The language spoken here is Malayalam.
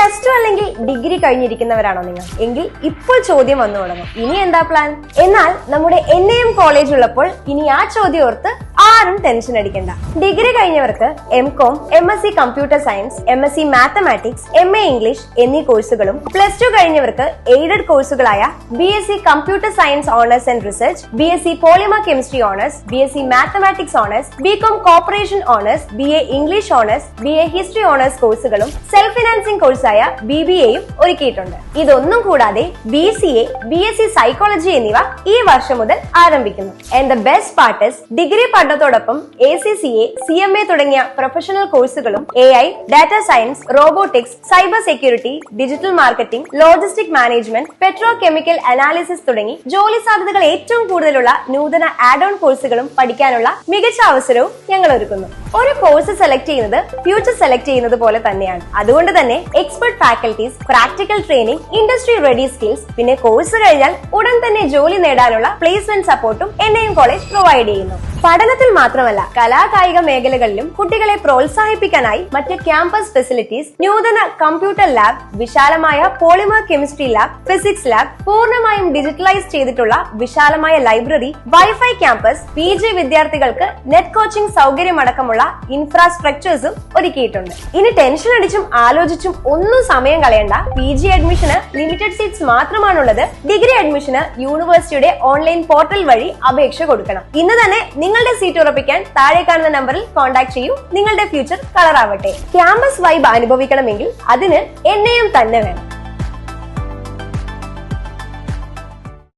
പ്ലസ് ടു അല്ലെങ്കിൽ ഡിഗ്രി കഴിഞ്ഞിരിക്കുന്നവരാണോ നിങ്ങൾ? എങ്കിൽ ഇപ്പോൾ ചോദ്യം വന്നു തുടങ്ങും, ഇനി എന്താ പ്ലാൻ? എന്നാൽ നമ്മുടെ NAM കോളേജ് ഉള്ളപ്പോൾ ഇനി ആ ചോദ്യം ഓർത്ത് ആരും ടെൻഷൻ അടിക്കണ്ട. ഡിഗ്രി കഴിഞ്ഞവർക്ക് MCOM, MSc computer science, MSc mathematics, MA English എന്നീ കോഴ്സുകളും, പ്ലസ് ടു കഴിഞ്ഞവർക്ക് എയ്ഡഡ് കോഴ്സുകളായ BSc computer science honours and research, BSc polymer chemistry honours, BSc mathematics honours, BCom corporation honours, BA English honours, BA history honours കോഴ്സുകളും സെൽഫ് ഫിനാൻസിംഗ് കോഴ്സായ BBAയും ഒരുക്കിയിട്ടുണ്ട്. ഇതൊന്നും കൂടാതെ BCA, BSc സൈക്കോളജി എന്നിവ ഈ വർഷം മുതൽ ആരംഭിക്കുന്നു. And the best part is degree പഠനത്തോടൊപ്പം ACCA, CMA തുടങ്ങിയ പ്രൊഫഷണൽ കോഴ്സുകളും AI, data science, robotics, cyber security, digital marketing, logistic management, petrochemical analysis തുടങ്ങി ജോലി സാധ്യതകൾ ഏറ്റവും കൂടുതലുള്ള നൂതന ആഡ് ഓൺ കോഴ്സുകളും പഠിക്കാനുള്ള മികച്ച അവസരവും ഞങ്ങൾ ഒരുക്കുന്നു. ഒരു കോഴ്സ് സെലക്ട് ചെയ്യുന്നത് ഫ്യൂച്ചർ സെലക്ട് ചെയ്യുന്നത് പോലെ തന്നെയാണ്. അതുകൊണ്ട് തന്നെ expert faculties, practical training, industry ready skills, പിന്നെ കോഴ്സ് കഴിഞ്ഞാൽ ഉടൻ തന്നെ ജോലി നേടാനുള്ള പ്ലേസ്മെന്റ് സപ്പോർട്ടും NAM കോളേജ് പ്രൊവൈഡ് ചെയ്യുന്നു. പഠനത്തിൽ മാത്രമല്ല കലാകായിക മേഖലകളിലും കുട്ടികളെ പ്രോത്സാഹിപ്പിക്കാനായി മറ്റ് ക്യാമ്പസ് ഫെസിലിറ്റീസ്, നൂതന കമ്പ്യൂട്ടർ ലാബ്, വിശാലമായ polymer chemistry lab, physics lab, പൂർണ്ണമായും ഡിജിറ്റലൈസ് ചെയ്തിട്ടുള്ള വിശാലമായ ലൈബ്രറി, വൈഫൈ ക്യാമ്പസ്, PG വിദ്യാർത്ഥികൾക്ക് നെറ്റ് കോച്ചിംഗ് സൗകര്യമടക്കമുള്ള ഇൻഫ്രാസ്ട്രക്ചേഴ്സും ഒരുക്കിയിട്ടുണ്ട്. ഇനി ടെൻഷൻ അടിച്ചും ആലോചിച്ചും ഒന്നും സമയം കളയണ്ട. PG അഡ്മിഷന് ലിമിറ്റഡ് സീറ്റ്സ് മാത്രമാണുള്ളത്. ഡിഗ്രി അഡ്മിഷന് യൂണിവേഴ്സിറ്റിയുടെ ഓൺലൈൻ പോർട്ടൽ വഴി അപേക്ഷ കൊടുക്കണം. ഇന്ന് തന്നെ നിങ്ങളുടെ സീറ്റ് ഉറപ്പിക്കാൻ താഴെ കാണുന്ന നമ്പറിൽ കോൺടാക്ട് ചെയ്യൂ. നിങ്ങളുടെ ഫ്യൂച്ചർ കളർ ആവട്ടെ. ക്യാമ്പസ് വൈബ് അനുഭവിക്കണമെങ്കിൽ അതിന് NAM തന്നെ വേണം.